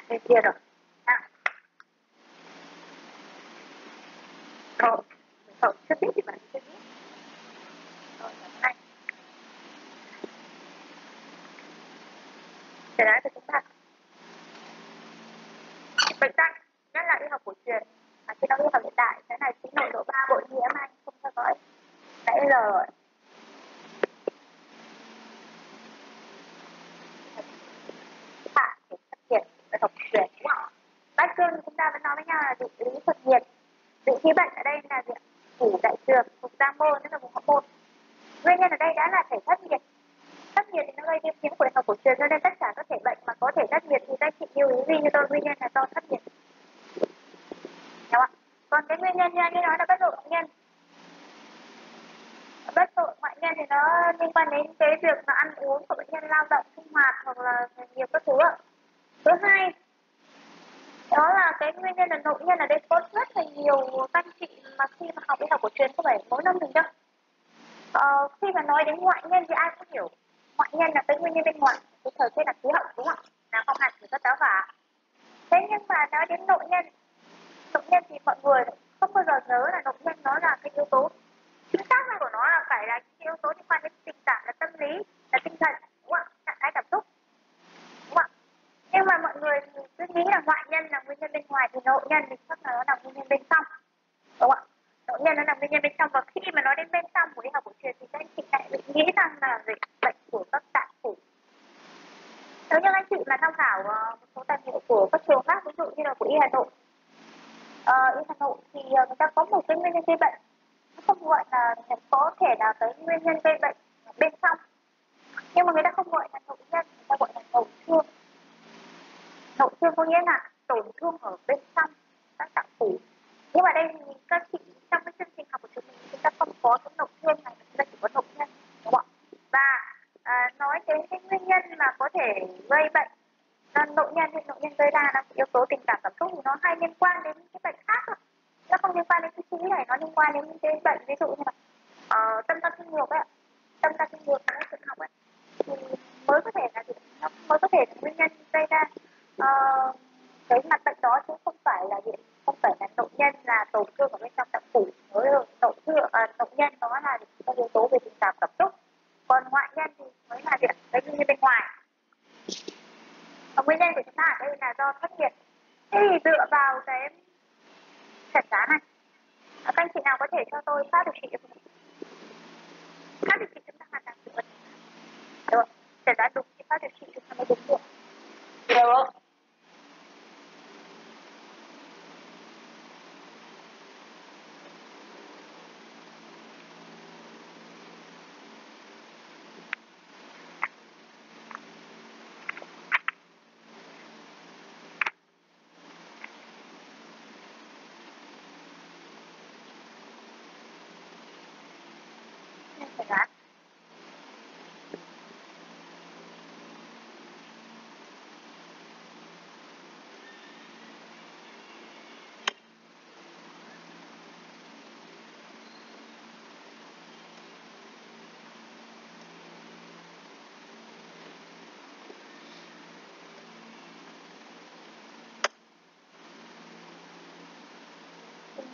Bên kia rồi. Cậu chưa biết thì bạn chưa biết. Rồi, anh. Để nói về chúng ta. Bệnh răng, nhất là y học cổ truyền. Khi đó y học hiện đại, cái này chính nội độ 3 bội nhiễm anh không theo dõi. Nãy giờ rồi. Nhiệt và học truyền đúng không? Bát cương chúng ta vẫn nói với nhau là vị lý thuận nhiệt. Vị trí bệnh ở đây là việc phủ đại trường, thuộc giang môn, tức là vùng hậu môn. Nguyên nhân ở đây đã là thể thất nhiệt. Thất nhiệt thì nó gây viêm nhiễm của học cổ truyền, cho nên tất cả các thể bệnh mà có thể thất nhiệt thì các chị lưu ý gì như tôi, nguyên nhân là do thất nhiệt. Đúng không? Còn cái nguyên nhân như nói là bất nội ngoại nhân. Bất nội ngoại nhân thì nó liên quan đến cái việc mà ăn uống của bệnh nhân, lao động sinh hoạt hoặc là nhiều các thứ ạ. Thứ hai, đó là cái nguyên nhân là nội nhân ở đây có rất là nhiều anh chị mà khi mà học y học cổ truyền không phải mỗi năm mình đâu. Khi mà nói đến ngoại nhân thì ai cũng hiểu ngoại nhân là cái nguyên nhân bên ngoài, cái thời tiết là khí hậu đúng không? Là không hạt thì các táo vả. Thế nhưng mà nói đến nội nhân thì mọi người không bao giờ nhớ là nội nhân nó là cái yếu tố chính xác ra của nó là phải là cái yếu tố liên quan đến tình cảm, là tâm lý, là tinh thần, đúng không ạ, trạng thái cảm xúc, đúng không ạ? Nhưng mà mọi người thì cứ nghĩ là ngoại nhân là nguyên nhân bên ngoài, thì nội nhân thì chắc là nó là nguyên nhân bên trong, đúng không ạ? Nội nhân nó là nguyên nhân bên trong, và khi mà nói đến bên trong của y học cổ truyền thì các anh chị lại bị nghĩ rằng là bệnh của các tạng phủ. Nếu như anh chị mà tham khảo một số tài liệu của các trường khác, ví dụ như là của y Hà Nội, y Hà Nội thì người ta có một cái nguyên nhân gây bệnh, nó không gọi là có thể là cái nguyên nhân gây bệnh bên trong, nhưng mà người ta không gọi là nội nhân, người ta gọi là nội thương. Nội thương có nghĩa là tổn thương ở bên trong các tạng phủ. Nhưng mà đây thì các chị trong cái chương trình học của chúng ta không có cái nội thương này, chúng ta chỉ có nội nhân, đúng không ạ? Và nói đến cái nguyên nhân mà có thể gây bệnh, nội nhân gây ra là yếu tố tình cảm cảm xúc thì nó hay liên quan đến cái bệnh khác thôi. Nó không liên quan đến cái trí này, nó liên quan đến những cái bệnh ví dụ như là tâm ta kinh ngược ấy, tâm ta kinh ngược ở trường học ấy, thì mới có thể là nó mới có thể là nguyên nhân gây ra cái mặt bệnh đó, chứ không phải là nội nhân là tổn thương ở bên trong tạng phủ. Nội nhân nó là các yếu tố về tình cảm cảm xúc, còn ngoại nhân thì mới là cái nguyên nhân bên ngoài. Và nguyên nhân của chúng ta ở đây là do thất nhiệt. Thế thì dựa vào cái chẩn đoán này, các anh chị nào có thể cho tôi pháp điều trị được không? Pháp điều trị chúng ta hoàn toàn tự vấn. Được, chẩn đoán đúng thì pháp điều trị chúng ta mới đúng được. Được. Chẩn đoán.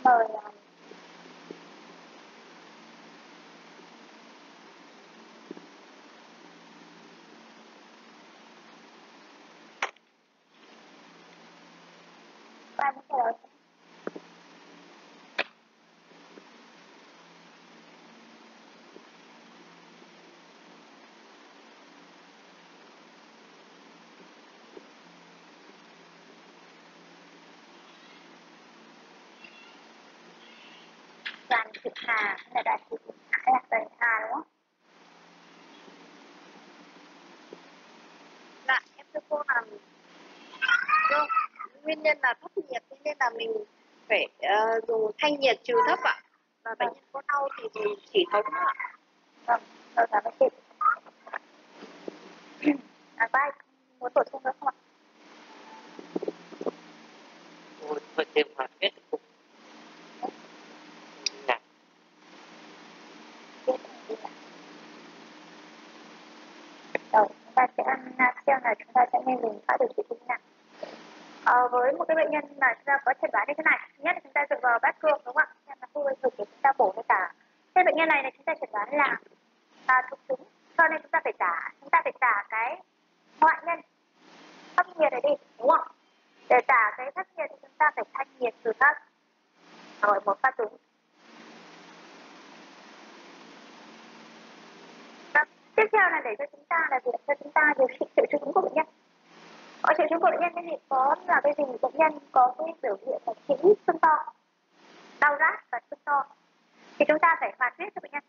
Mời ba muốn trả lời. Đoàn Thị Hà là Đoàn Thị Hà là Đoàn Hà đúng không? Dạ em thưa cô là do nguyên nhân là thấp nhiệt, cho nên là mình phải dùng thanh nhiệt trừ thấp ạ. Và bệnh nhân có đau thì dùng chỉ thống ạ. Vâng, rồi cảm ơn chị. Có ai muốn bổ sung nữa không ạ? Tôi thêm hoạt huyết cũng nặng. Rồi, chúng ta sẽ xem là chúng ta sẽ nên dùng pháp điều trị như thế nào. Với một cái bệnh nhân mà chúng ta có chẩn đoán như thế này, thứ nhất là chúng ta dựa vào bát cương, đúng không ạ? Xem là khu vực để chúng ta bổ với cả. Thế bệnh nhân này là chúng ta chẩn đoán là thuộc trứng, cho nên chúng ta phải trả cái ngoại nhân thấp nhiệt này đi, đúng không? Để trả cái thấp nhiệt thì chúng ta phải thanh nhiệt trừ thấp. Rồi một phát trứng. Tiếp theo là để cho chúng ta điều trị triệu chứng của bệnh nhân. Ở triệu chứng của bệnh nhân thì có là cái gì? Bệnh nhân có cái biểu hiện là chỉ sưng to, đau rát và sưng to, thì chúng ta phải hoạt huyết cho bệnh nhân.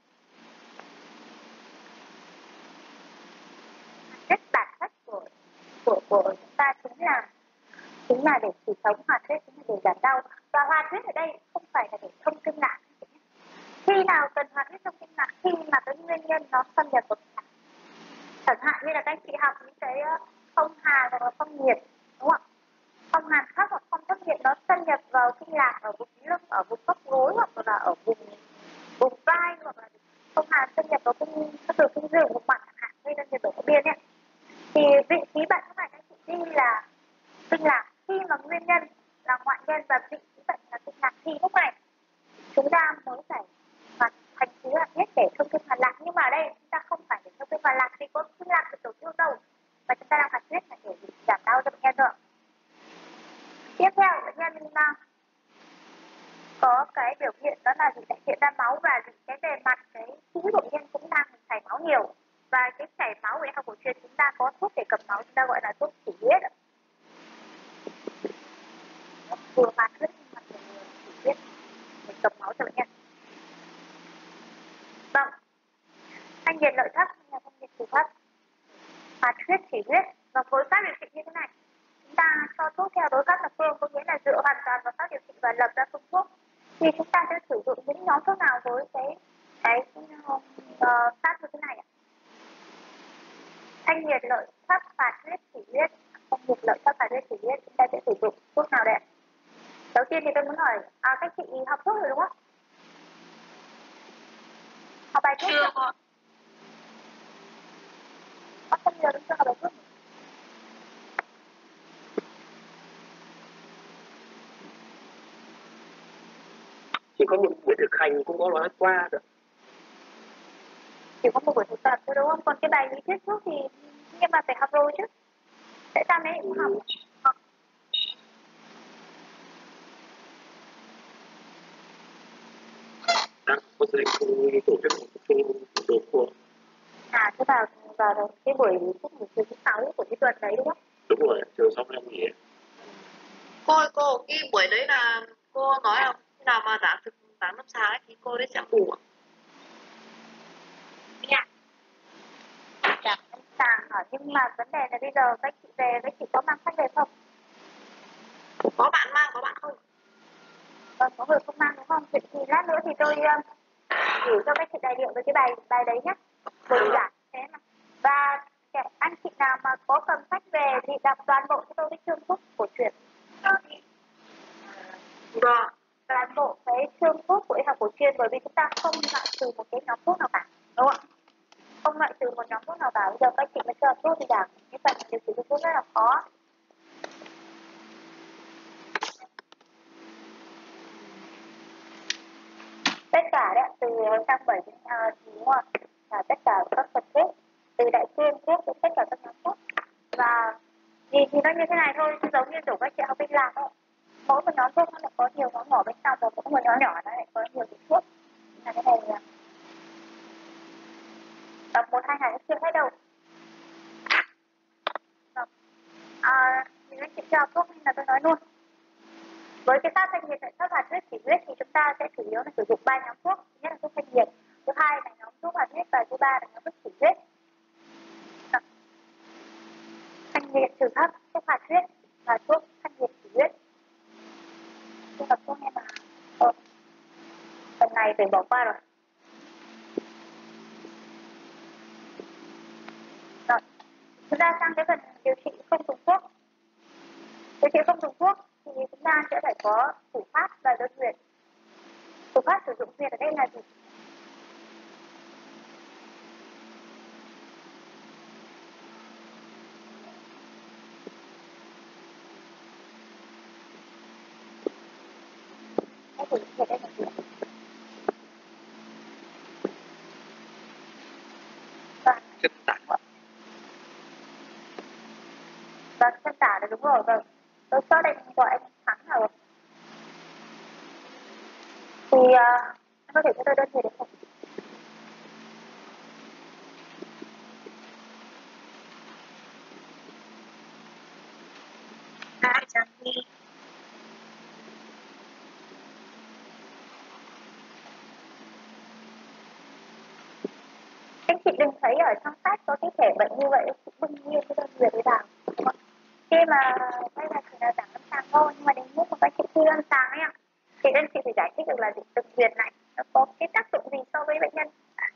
Rất bản chất của chúng ta chính là để chỉ sống, hoạt huyết chính là để giảm đau. Và hoạt huyết ở đây không phải là để thông kinh lạc. Khi nào cần hoạt huyết thông kinh lạc? Khi mà cái nguyên nhân nó xâm nhập vào kinh lạc. Chẳng hạn như là các anh chị học những cái phong hàn hoặc là phong nhiệt, đúng không ạ? Phong hàn thấp hoặc phong thấp nhiệt nó xâm nhập vào kinh lạc ở vùng lưng, ở vùng bắp gối, hoặc là ở vùng vai, hoặc là phong hàn xâm nhập vào các đường kinh dương, vùng mặt chẳng hạn, gây ra nhiệt độ có biên ấy. Thì vị trí bệnh của các anh chị đi là kinh lạc. Khi mà là gì đại hiện ra máu và gì cái bề mặt cái khí bệnh nhân cũng đang chảy máu nhiều, và cái chảy máu của y học cổ truyền chúng ta có thuốc để cầm máu, chúng ta gọi là thuốc chỉ huyết ạ. Vừa hoạt huyết mà vừa chỉ huyết để cầm máu cho bệnh nhân. Vâng, thanh nhiệt lợi thấp là thanh nhiệt trừ thấp, hoạt huyết chỉ huyết. Và với pháp điều trị như thế này, chúng ta cho thuốc theo đối pháp lập phương, có nghĩa là dựa hoàn toàn vào pháp điều trị và lập ra phương thuốc. Thì chúng ta sẽ sử dụng những nhóm thuốc nào với cái pháp như thế này ạ? Thanh nhiệt lợi thấp hoạt huyết chỉ huyết. Thanh nhiệt lợi thấp hoạt huyết chỉ huyết, chúng ta sẽ sử dụng thuốc nào đây? Đầu tiên thì tôi muốn hỏi các chị học thuốc rồi đúng không? Học bài thuốc chưa? Không nhớ đúng chưa học bài thuốc. Chỉ có một buổi thực hành cũng có nói qua rồi. Chỉ có một buổi thực tập thôi đúng không? Còn cái bài lý thuyết thuốc thì nhưng mà phải học rồi chứ. Tại sao mấy cũng học? Có thể tổ chức một số cuộc. Thế vào cái buổi thứ 6 của cái tuần đấy đúng không? Đúng rồi, trường xong em nghỉ. Cô cái buổi đấy là cô nói là khi nào mà giảng lâm sàng ấy thì cô đấy sẽ bù ạ. Dạ. Giảng lâm sàng hả? Nhưng mà vấn đề là bây giờ các chị về, các chị có mang sách về không? Có bạn mang, có bạn không? Vâng, có người không mang đúng không? Thì lát nữa thì tôi gửi cho các chị tài liệu về cái bài đấy nhé. Buổi giảng thế mà. Và anh chị nào mà có cầm sách về thì đọc toàn bộ cho tôi cái chương thuốc cổ truyền. Vâng. Toàn bộ cái chương thuốc của y học cổ truyền, bởi vì chúng ta không loại trừ một cái nhóm thuốc nào cả, đúng không ạ? Không loại trừ một nhóm thuốc nào cả. Bây giờ các chị mới cho thuốc thì giảng cái phần điều trị thuốc rất là khó. Tất cả đấy, từ trang 7 đến đúng không? Là tất cả các phần thuốc, từ đại phương thuốc đến tất cả các nhóm thuốc. Và thì nó như thế này thôi, giống như kiểu các chị học bên làm thôi. Mỗi một nhóm thuốc nó lại có nhiều nhóm nhỏ bên trong, và mỗi một nhóm nhỏ nó lại có nhiều thuốc. Là cái này đọc 1-2 ngày nó chưa hết đâu. Thì anh chị cho học thuốc nên là tôi nói luôn. Với cái pháp thanh nhiệt tại thấp hoạt huyết chỉ huyết thì chúng ta sẽ chủ yếu là sử dụng 3 nhóm thuốc. Thứ nhất là thuốc thanh nhiệt, thứ hai là nhóm thuốc hoạt huyết và thứ ba là nhóm thuốc chỉ huyết. Thanh nhiệt trừ thấp, thuốc hoạt huyết và thuốc thanh nhiệt chỉ huyết. Tôi đọc thuốc nghe mà. Phần này phải bỏ qua rồi. Rồi. Chúng ta sang cái phần điều trị không dùng thuốc. Điều trị không dùng thuốc thì chúng ta sẽ phải có thủ pháp và đơn huyệt. Thủ pháp sử dụng huyệt ở đây là gì? Cái thủ huyệt đây là gì? Chân tả. Vâng, chân tả là đúng rồi. Vâng. Tôi cho đây gọi anh Thắng rồi. Thì anh có thể cho tôi đơn huyệt được không? Chẳng đi. Các chị đừng thấy ở trong sách có cái thể bệnh như vậy, chị bưng nhiên cái đơn huyệt để vào. Khi mà đây là chỉ là giảng lâm sàng thôi, nhưng mà đến lúc mà các chị thi lâm sàng ấy ạ, thì anh chị phải giải thích được là từng huyệt này nó có cái tác dụng gì so với bệnh nhân.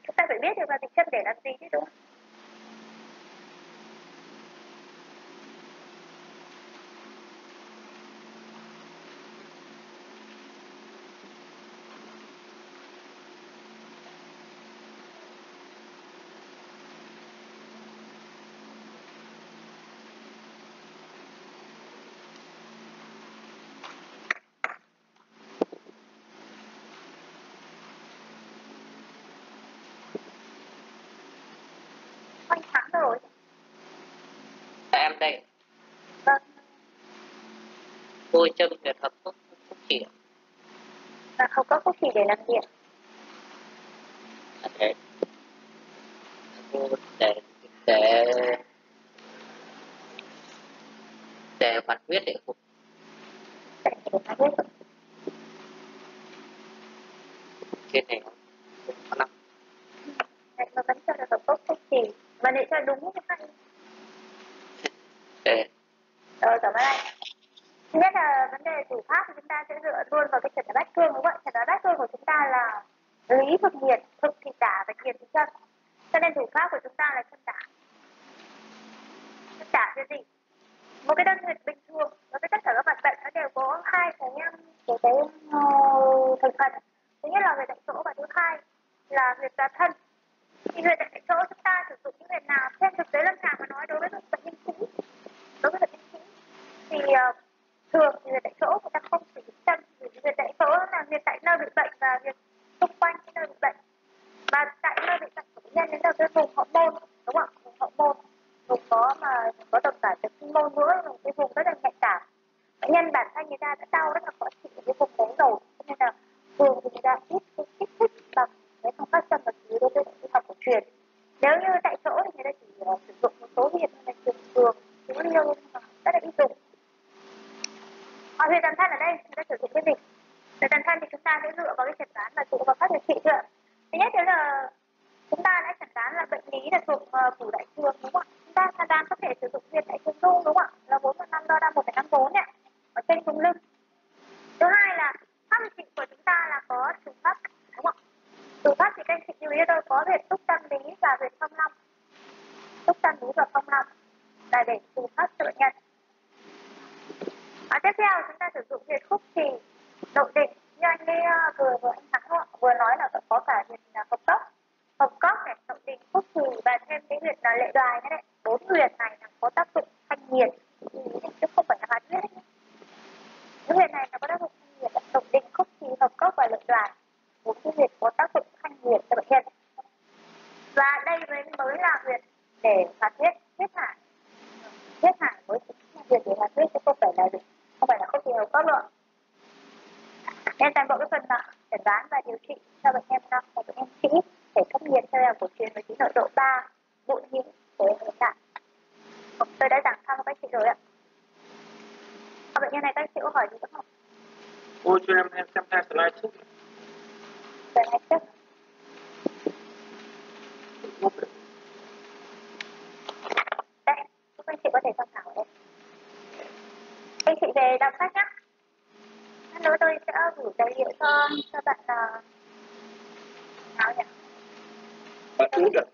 Chúng ta phải biết được là dịch chân để làm gì chứ đúng không? Anh Thắng rồi. Em đây. Vâng. Tôi chân về thật thuốc chỉ. Và không có thuốc gì để làm việc. Để để để hoạt huyết để phục Để mà biết trên này có năm mà vẫn cho được tốt thuốc gì mà để cho đúng cái này. để Cảm ơn anh. Thứ nhất là vấn đề thủ pháp thì chúng ta sẽ dựa luôn vào cái chẩn đoán bát cương, đúng không ạ? Chẩn đoán bát cương của chúng ta là lý thực nhiệt, thực thì tả và nhiệt thì chân. Cho nên thủ pháp của chúng ta là chân tả. Chân tả cái gì? Một cái đơn huyệt bình thường đối với tất cả các mặt bệnh nó đều có hai cái thành phần. Thứ nhất là huyệt tại chỗ và thứ hai là huyệt toàn thân. Thì huyệt tại chỗ chúng ta sử dụng những huyệt nào? Trên thực tế lâm sàng mà nói đối với bệnh nhân cũ, đối với bệnh nhân cũ thì thường thì huyệt tại chỗ người ta không sử dụng chân, vì huyệt tại chỗ là huyệt tại nơi bị bệnh và huyệt xung quanh cái nơi bị bệnh. Và tại nơi bị bệnh của bệnh nhân đến là cái vùng hậu môn, đúng không ạ? Vùng hậu môn, vùng có đồng cả cái kinh môn nữa, là cái vùng rất là nhạy cảm. Bệnh nhân bản thân người ta đã đau rất là khó chịu ở cái vùng đấy rồi, cho nên là thường thì người ta ít kích thích bằng cái phương pháp châm và khí đối với y học cổ truyền. Nếu như tại chỗ thì người ta chỉ sử dụng một số huyệt như là trường thường, chứ liêu mà rất là ít dùng. Ở huyệt toàn thân ở đây chúng ta sử dụng cái gì? Huyệt toàn thân thì chúng ta sẽ dựa vào cái chẩn đoán và dựa vào các điều trị chưa? Thứ nhất là chúng ta đã chẩn đoán là bệnh lý là thuộc phủ đại trường, đúng không ạ? Chúng ta hoàn toàn có thể sử dụng huyệt đại trường nu, đúng không ạ? Là 4/5 đo ra 1,54 nhé, ở trên vùng lưng. Thứ hai là pháp điều trị của chúng ta là có thủ pháp, đúng không ạ? Thủ pháp thì các anh chị lưu ý tôi có huyệt túc tâm lý và huyệt phong long. Túc tâm lý và phong long là để thủ pháp cho bệnh nhân. Tiếp theo chúng ta sử dụng huyệt khúc trì, nội định như anh ấy vừa anh Thắng vừa nói là có cả huyệt là hồng cốc này, nội định, khúc trì và thêm cái huyệt là lệ đoài nữa đấy. 4 huyệt này là có tác dụng thanh nhiệt chứ không phải là hoạt huyết. Những huyệt này là có tác dụng thanh nhiệt, nội định, khúc trì, hồng cốc và lệ đoài. 4 cái huyệt có tác dụng thanh nhiệt cho bệnh nhân. Và đây mới là huyệt để hoạt huyết, huyết hải. Huyết hải mới là huyệt để hoạt huyết chứ không phải là khúc trì, hồng cốc nữa. Nên toàn bộ cái phần chẩn đoán và điều trị cho bệnh nhân năm và bệnh nhân sĩ để cấp nhiệt theo là cổ truyền với nội độ 3 bụi nhiễm của hiện tại. Tôi đã giảng xong các chị rồi ạ. Bệnh nhân này các chị có hỏi gì nữa không? Cô cho em xem hai slide trước. Slide trước. Đây, các anh chị có thể tham khảo đây. Anh chị về đọc sách nhé. Nếu tôi sẽ gửi tài liệu cho bạn nào nhỉ? Bạn chú được.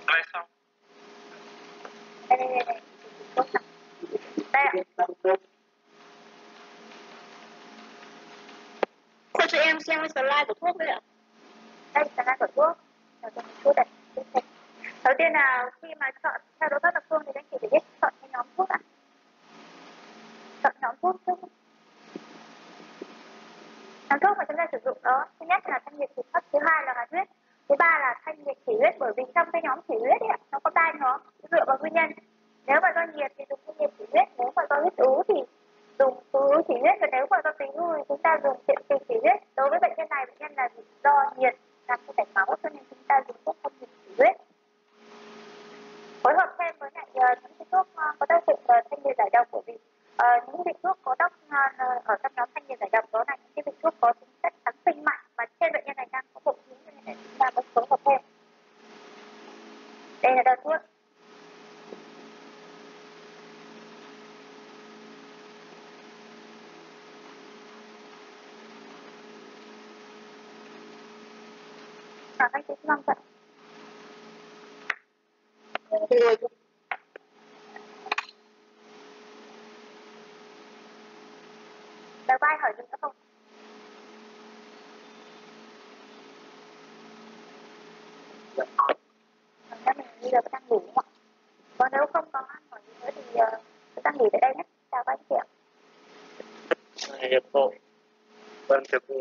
Ai xong? Đây. Đây ạ. Cô cho em xem slide của thuốc đấy ạ. Đây, slide của thuốc. Đầu tiên là khi mà chọn theo đối pháp lập phương thì anh chị phải biết chọn cái nhóm thuốc ạ. Chọn nhóm thuốc trước. Nhóm thuốc mà chúng ta sử dụng đó, thứ nhất là thanh nhiệt chỉ thấp, thứ hai là hoạt huyết, thứ ba là thanh nhiệt chỉ huyết, bởi vì trong cái nhóm chỉ huyết ấy, nó có 3 nhóm dựa vào nguyên nhân. Nếu mà do nhiệt thì dùng thanh nhiệt chỉ huyết, nếu mà do huyết ứ thì dùng ứ chỉ huyết, và nếu mà do tính ứ thì chúng ta dùng tiện trì chỉ huyết. Đối với bệnh nhân này, bệnh nhân là do nhiệt làm cho chảy máu, cho nên chúng ta dùng thuốc thanh nhiệt chỉ huyết. Phối hợp thêm với lại những cái thuốc có tác dụng thanh nhiệt giải độc, bởi vì những vị thuốc có độc ở trong nhóm thanh nhiệt giải độc đó là những cái vị thuốc có tính chất kháng sinh mạnh mà trên bệnh nhân này đang có bội nhiễm, nên chúng ta mới phối hợp thêm. Đây là đơn thuốc. Các chị mong vậy. Đầu vai hỏi gì nữa không? Mình bây giờ đang nghỉ không ạ? Còn nếu không có hỏi gì nữa thì chúng ta nghỉ tại đây nhé. Chào các anh chị ạ. được cô. Vâng, thưa cô.